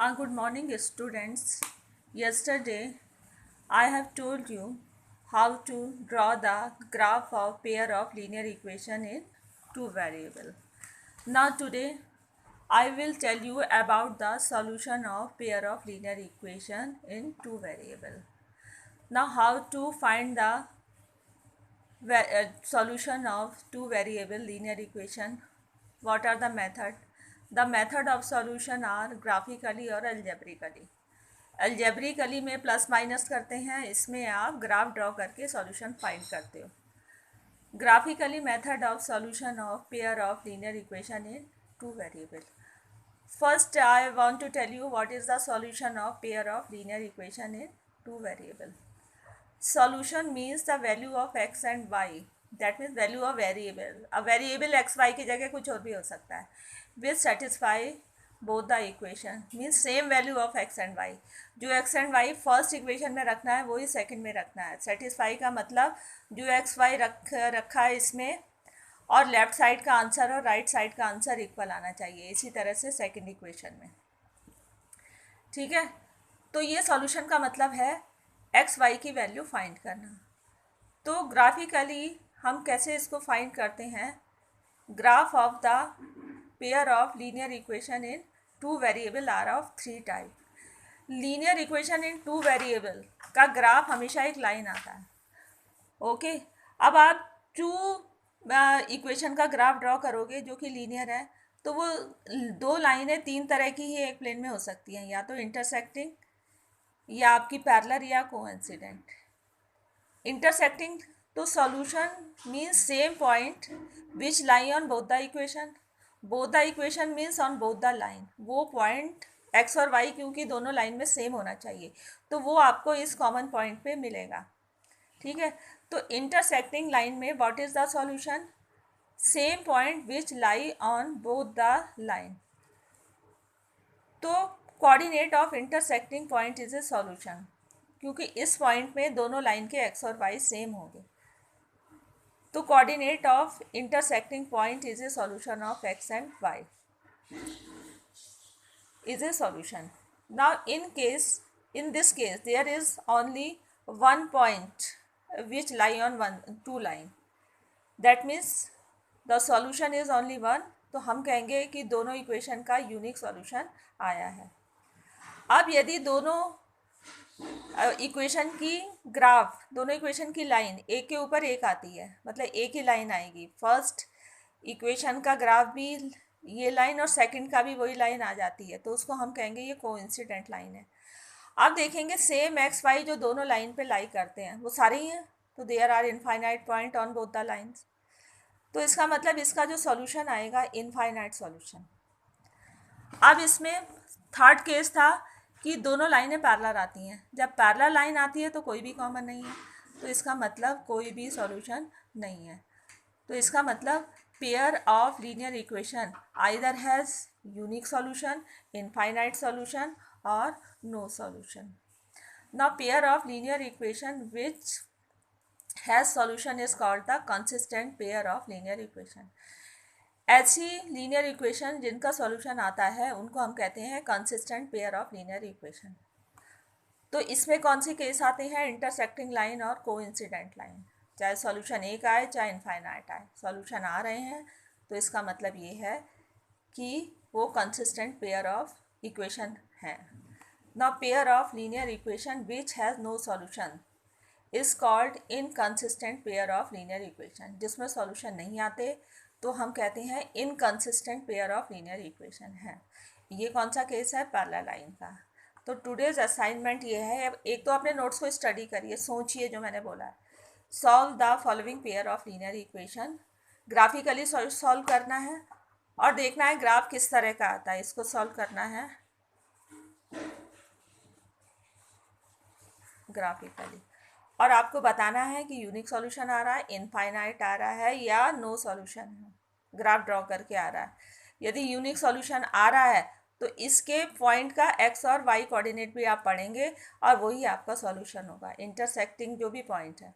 Good morning, students. Yesterday, I have told you how to draw the graph of pair of linear equation in two variable. Now today, I will tell you about the solution of pair of linear equation in two variable. Now how to find the solution of two variable linear equation? What are the method? The method of solution are graphically और algebraically. algebraically में plus minus करते हैं, इसमें आप graph draw करके solution find करते हो. Graphically method of solution of pair of linear equation in two variable. First, I want to tell you what is the solution of pair of linear equation in two variable. Solution means the value of x and y. That means value of variable. A variable x y की जगह कुछ और भी हो सकता है. Will satisfy both the equation. Means same value of x and y. जो x and y first equation में रखना है वही सेकंड में रखना है. सेटिस्फाई का मतलब जो x y रखा है इसमें और लेफ्ट साइड का आंसर और राइट साइड का आंसर इक्वल आना चाहिए. इसी तरह से सेकंड इक्वेशन में. ठीक है, तो ये सॉल्यूशन का मतलब है एक्स वाई की वैल्यू फाइंड करना. तो ग्राफिकली हम कैसे इसको फाइंड करते हैं? Graph of the pair of linear equation in two variable are of three type. Linear equation in two variable का ग्राफ हमेशा एक लाइन आता है. ओके, अब आप टू इक्वेशन का ग्राफ ड्रॉ करोगे जो कि लीनियर है, तो वो दो लाइनें तीन तरह की ही एक प्लेन में हो सकती हैं, या तो इंटरसेक्टिंग या आपकी पैरेलल या कोइंसिडेंट. इंटरसेक्टिंग तो solution means same point which lie on both the equation. Both the equation means on both the line. वो पॉइंट एक्स और वाई क्योंकि दोनों लाइन में सेम होना चाहिए, तो वो आपको इस कॉमन पॉइंट पे मिलेगा. ठीक है, तो इंटरसेक्टिंग लाइन में what is the solution? Same point which lie on both the line. तो coordinate of intersecting point is a solution, क्योंकि इस पॉइंट में दोनों लाइन के एक्स और वाई सेम होंगे. तो coordinate of intersecting point is a solution of x and y is a solution. Now in this case there is only one point which lie on two line. That means the solution is only one. तो हम कहेंगे कि दोनों equation का unique solution आया है. अब यदि दोनों इक्वेशन की ग्राफ, दोनों इक्वेशन की लाइन एक के ऊपर एक आती है, मतलब एक ही लाइन आएगी. फर्स्ट इक्वेशन का ग्राफ भी ये लाइन और सेकंड का भी वही लाइन आ जाती है, तो उसको हम कहेंगे ये कोइंसिडेंट लाइन है. आप देखेंगे सेम एक्स वाई जो दोनों लाइन पे लाई करते हैं वो सारे ही हैं, तो there are infinite point on both the lines. तो इसका मतलब इसका जो सॉल्यूशन आएगा इनफाइनाइट सॉल्यूशन. अब इसमें थर्ड केस था कि दोनों लाइनें पैरेलल आती हैं. जब पैरेलल लाइन आती है तो कोई भी कॉमन नहीं है, तो इसका मतलब कोई भी सॉल्यूशन नहीं है. तो इसका मतलब pair of linear equation either has unique solution, infinite solution और no solution. Now pair of linear equation which has solution is called the consistent pair of linear equation. ऐसी लीनियर इक्वेशन जिनका solution आता है उनको हम कहते हैं consistent pair of linear equation. तो इसमें कौन सी केस आते हैं? इंटरसेक्टिंग लाइन और कोइंसिडेंट लाइन. चाहे सॉल्यूशन एक आए चाहे इनफाइनाइट आए, सॉल्यूशन आ रहे हैं तो इसका मतलब ये है कि वो कंसिस्टेंट पेयर ऑफ इक्वेशन है. Now pair of linear equation which has no solution is called inconsistent pair of linear equation. जिसमें सॉल्यूशन नहीं आते तो हम कहते हैं inconsistent pair of linear equation है. ये कौन सा केस है? पैरेलल लाइन का. तो टुडेज असाइनमेंट ये है, एक तो अपने नोट्स को स्टडी करिए, सोचिए जो मैंने बोला है. Solve the following pair of linear equation. Graphically solve करना है और देखना है ग्राफ किस तरह का आता है, इसको सॉल्व करना है ग्राफिकली. और आपको बताना है कि यूनिक सॉल्यूशन आ रहा है, इनफाइनाइट आ रहा है या नो सॉल्यूशन है. ग्राफ ड्रॉ करके आ रहा है. यदि यूनिक सॉल्यूशन आ रहा है तो इसके पॉइंट का एक्स और वाई कोऑर्डिनेट भी आप पढ़ेंगे और वही आपका सॉल्यूशन होगा. इंटरसेक्टिंग जो भी पॉइंट है,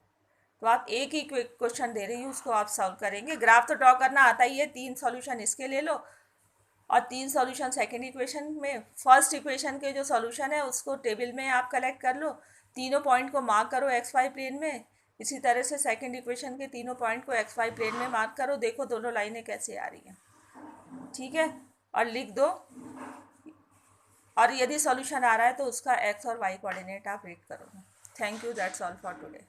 तो आप एक ही क्वेश्चन दे रही हूँ उसको आप सॉल्व करेंगे. ग्राफ तो ड्रॉ करना आता ही है, तीन सॉल्यूशन इसके ले लो और 3 सॉल्यूशन सेकेंड इक्वेशन में। फर्स्ट इक्वेशन के जो सॉल्यूशन है उसको टेबल में आप कलेक्ट कर लो, तीनों पॉइंट को मार्क करो एक्स वाई प्लेन में। इसी तरह से सेकेंड इक्वेशन के तीनों पॉइंट को एक्स वाई प्लेन में मार्क करो, देखो दोनों लाइनें कैसे आ रही हैं, ठीक है, और लिख दो। और यदि सॉल्यूशन आ रहा है तो उसका एक्स और वाई कोऑर्डिनेट आप रीड करोगे। Thank you, that's all for today.